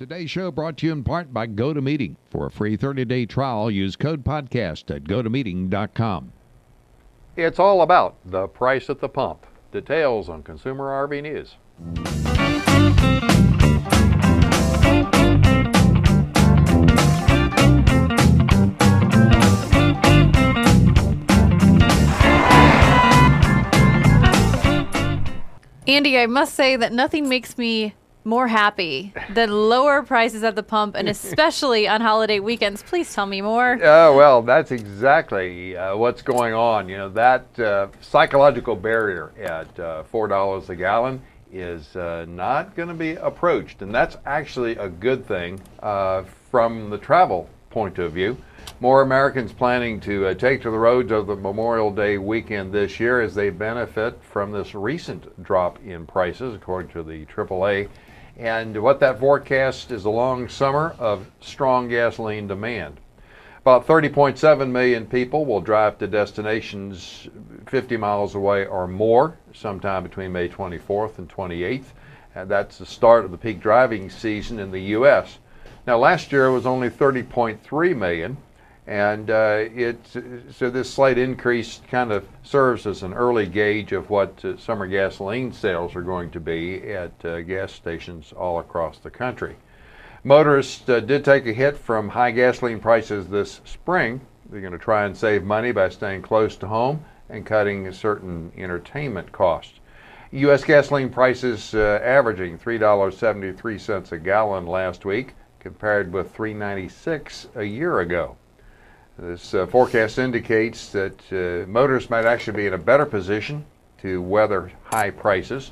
Today's show brought to you in part by GoToMeeting. For a free 30-day trial, use code podcast at gotomeeting.com. It's all about the price at the pump. Details on Consumer RV News. Andy, I must say that nothing makes me more happy than lower prices at the pump, and especially on holiday weekends. Please tell me more. Well, that's exactly what's going on. You know, that psychological barrier at $4 a gallon is not going to be approached, and that's actually a good thing from the travel point of view. More Americans planning to take to the roads over the Memorial Day weekend this year as they benefit from this recent drop in prices, according to the AAA. And what that forecast is a long summer of strong gasoline demand. About 30.7 million people will drive to destinations 50 miles away or more sometime between May 24th and 28th. And that's the start of the peak driving season in the U.S. Now, last year it was only 30.3 million. And so this slight increase kind of serves as an early gauge of what summer gasoline sales are going to be at gas stations all across the country. Motorists did take a hit from high gasoline prices this spring. They're going to try and save money by staying close to home and cutting certain entertainment costs. U.S. gasoline prices averaging $3.73 a gallon last week, compared with $3.96 a year ago. This forecast indicates that motorists might actually be in a better position to weather high prices.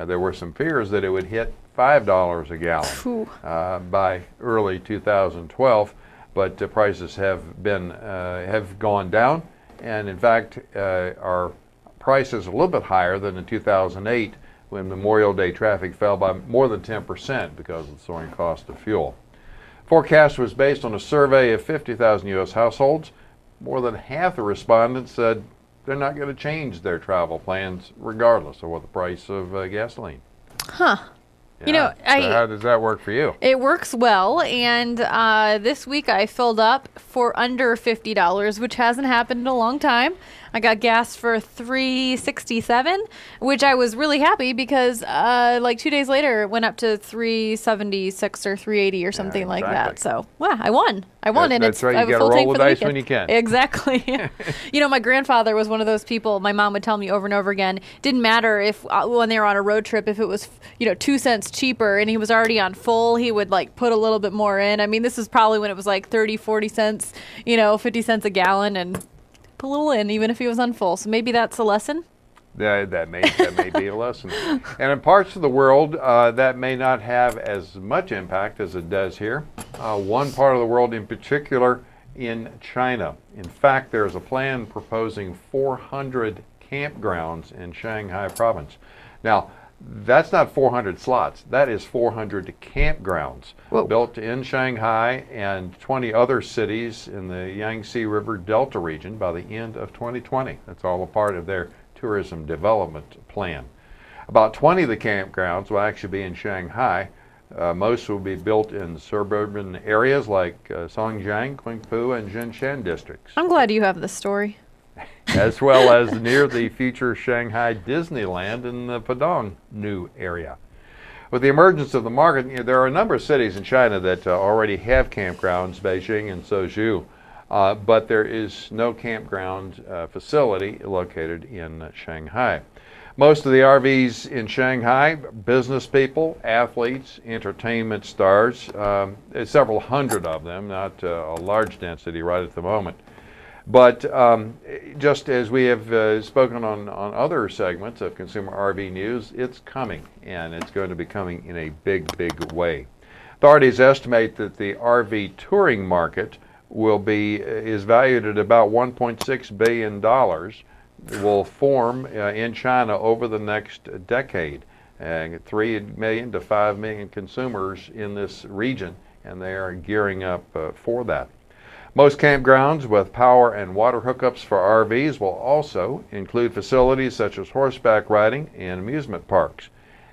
There were some fears that it would hit $5 a gallon by early 2012, but prices have gone down, and in fact our price is a little bit higher than in 2008 when Memorial Day traffic fell by more than 10% because of the soaring cost of fuel. Forecast was based on a survey of 50,000 U.S. households. More than half the respondents said they're not going to change their travel plans regardless of what the price of gasoline. Huh. Yeah. You know, so how does that work for you? It works well, and this week I filled up for under $50, which hasn't happened in a long time. I got gas for $3.67, which I was really happy because like 2 days later it went up to $3.76 or $3.80 or something like that. So, wow, I won. And that's right. I have You a got full to roll tank the for the dice weekend. when you can. Exactly. You know, my grandfather was one of those people. My mom would tell me over and over again. Didn't matter if when they were on a road trip, if it was 2 cents cheaper and he was already on full, he would like put a little bit more in. I mean, this is probably when it was like 30, 40 cents, 50 cents a gallon, and a little in even if he was on full. So maybe that's a lesson. Yeah, that may be a lesson. And in parts of the world that may not have as much impact as it does here. One part of the world in particular, in China. In fact, there's a plan proposing 400 campgrounds in Shanghai province. Now, that's not 400 slots. That is 400 campgrounds. Whoa. Built in Shanghai and 20 other cities in the Yangtze River Delta region by the end of 2020. That's all a part of their tourism development plan. About 20 of the campgrounds will actually be in Shanghai. Most will be built in suburban areas like Songjiang, Qingpu, and Jinshan districts. I'm glad you have this story. As well as near the future Shanghai Disneyland in the Pudong new area. With the emergence of the market, there are a number of cities in China that already have campgrounds, Beijing and Suzhou, but there is no campground facility located in Shanghai. Most of the RVs in Shanghai, business people, athletes, entertainment stars, several hundred of them, not a large density right at the moment. But just as we have spoken on other segments of Consumer RV News, it's coming, and it's going to be coming in a big, big way. Authorities estimate that the RV touring market is valued at about $1.6 billion, will form in China over the next decade. 3 million to 5 million consumers in this region, and they are gearing up for that. Most campgrounds with power and water hookups for RVs will also include facilities such as horseback riding and amusement parks.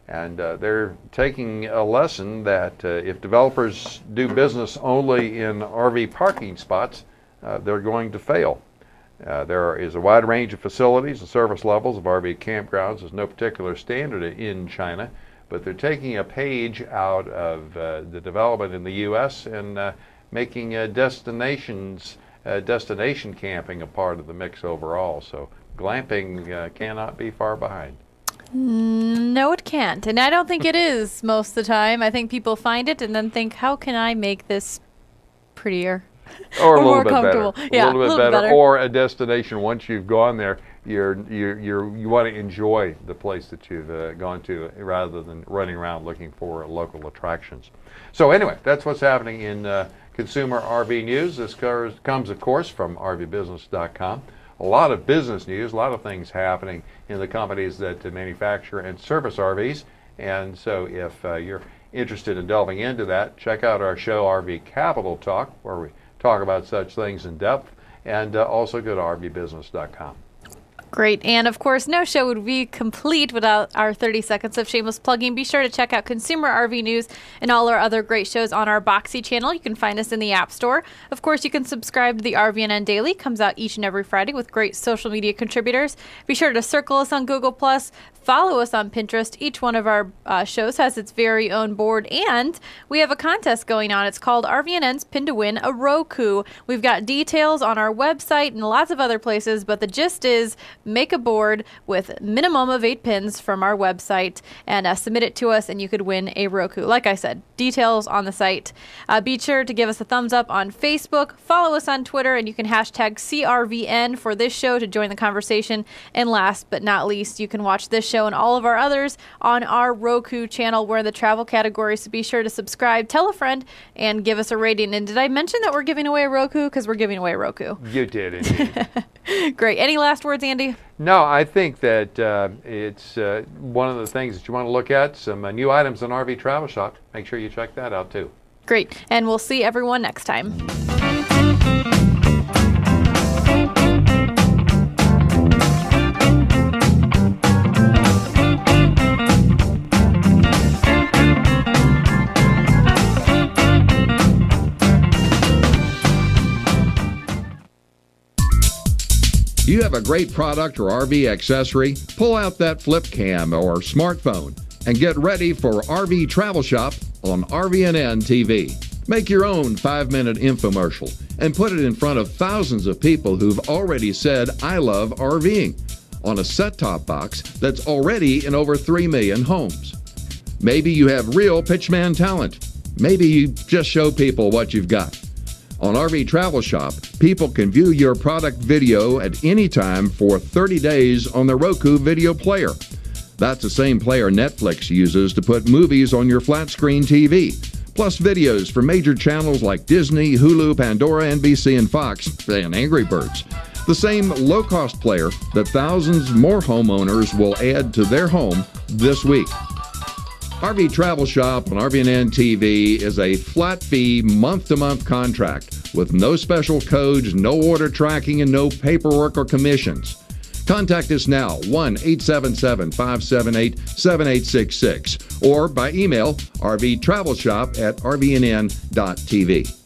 And they're taking a lesson that if developers do business only in RV parking spots, they're going to fail. There is a wide range of facilities and service levels of RV campgrounds. There's no particular standard in China, but they're taking a page out of the development in the U.S. and making destination camping a part of the mix overall. So glamping cannot be far behind. No, it can't. And I don't think it is most of the time. I think people find it and then think, how can I make this prettier? Or a little more bit comfortable. better. Yeah, a little bit better. Or a destination, once you've gone there, you want to enjoy the place that you've gone to rather than running around looking for local attractions. So anyway, that's what's happening in consumer RV news. This comes, of course, from RVBusiness.com. A lot of business news, a lot of things happening in the companies that manufacture and service RVs. And so if you're interested in delving into that, check out our show, RV Capital Talk, where we talk about such things in depth, and also go to RVBusiness.com. Great. And of course, no show would be complete without our 30 seconds of shameless plugging. Be sure to check out Consumer RV News and all our other great shows on our Boxee channel. You can find us in the App Store. Of course, you can subscribe to the RVNN Daily. It comes out each and every Friday with great social media contributors. Be sure to circle us on Google+. Follow us on Pinterest. Each one of our shows has its very own board, and we have a contest going on. It's called RVNN's Pin to Win a Roku. We've got details on our website and lots of other places, but the gist is make a board with minimum of 8 pins from our website and submit it to us, and you could win a Roku. Like I said, details on the site. Be sure to give us a thumbs up on Facebook, follow us on Twitter, and you can hashtag CRVN for this show to join the conversation. And last but not least, you can watch this show and all of our others on our Roku channel. We're in the travel category, so be sure to subscribe, tell a friend, and give us a rating. And did I mention that we're giving away a Roku? Because we're giving away a Roku. You did, indeed. Great. Any last words, Andy? No, I think that it's one of the things that you want to look at, some new items in RV Travel Shop. Make sure you check that out, too. Great. And we'll see everyone next time. You have a great product or RV accessory? Pull out that flip cam or smartphone and get ready for RV Travel Shop on RVNN TV. Make your own 5-minute infomercial and put it in front of thousands of people who've already said, "I love RVing," on a set-top box that's already in over 3 million homes. Maybe you have real pitchman talent. Maybe you just show people what you've got. On RV Travel Shop, people can view your product video at any time for 30 days on the Roku video player. That's the same player Netflix uses to put movies on your flat-screen TV, plus videos from major channels like Disney, Hulu, Pandora, NBC, and Fox, and Angry Birds. The same low-cost player that thousands more homeowners will add to their home this week. RV Travel Shop on RVNN TV is a flat-fee, month-to-month contract with no special codes, no order tracking, and no paperwork or commissions. Contact us now, 1-877-578-7866, or by email, rvtravelshop@rvnn.tv.